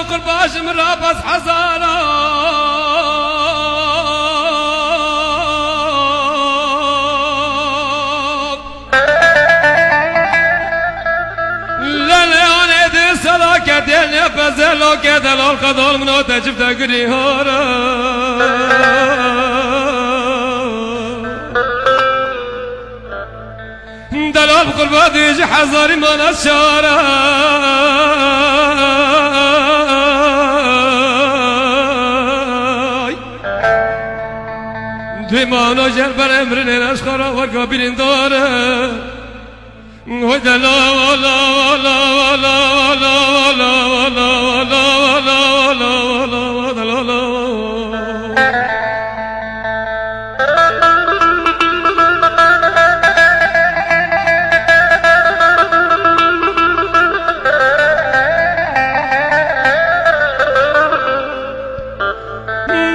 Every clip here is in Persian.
بكر باش مرابس حزارا كدل يفزل وكدل الخضول منو تجفت قريهورا دلال بقربات يجي حزاري من الشارع ديمانو جربر امرني نشخرا وقابلين دورا ولا لا ولا ولا ولا ولا ولا ولا ولا ولا ولا ولا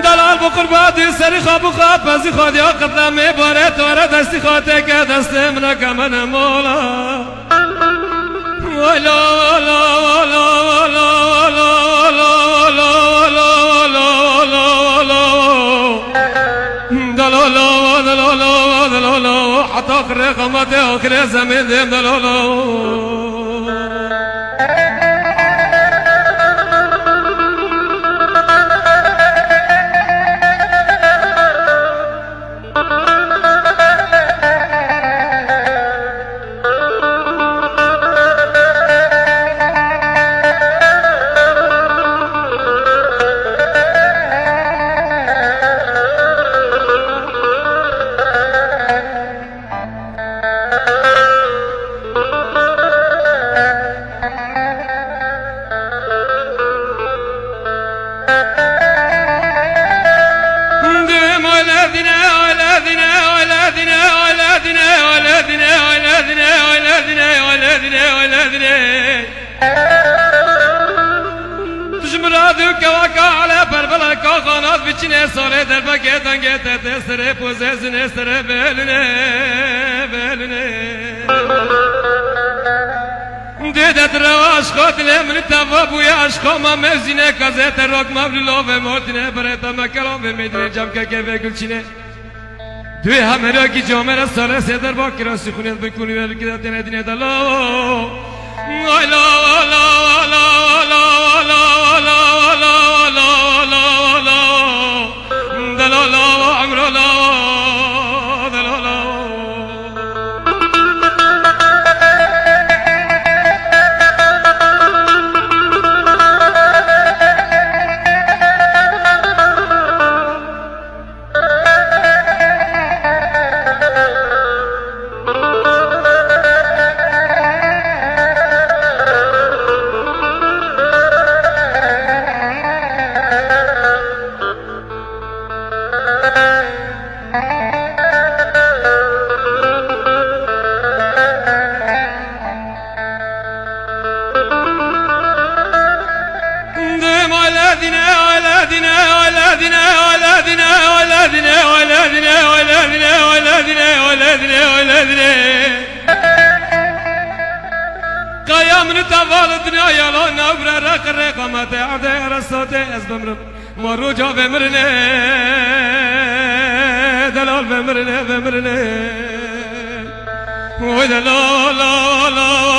دلال بقرباتي سری خواب بازی خودی ها قتل می باره توره دستی خواته که دست من کمن مولا ولا ولا ولا ولا ولا ولا ولا ولا دلالا ودلالا ودلالا حتى آخر قامته آخر زمین دیم دلالا تجمرادو كواكا على بربلا كاخانات بچine ساله در بگیتن گیتت سر پوززن سر بلنه بلنه دیدت رواش قاتل من توابو یا عشقا ما مزینه کازت راک مبللا و مارتینه برتا مکلام و میدونه جمع که و گلچینه دوی همه را کی جامعه را ساله سدر با کراسی خونیت بکنی و رکیدت ندینه دلا والا والا والا والا والا والا والا والا دلالا و عمرلا دلالا قيامنا تفالدنا يا لا نبرة رق رقمة عده رصته أزبمر مروجا بمرنا دلال بمرنا ولا لا لا لا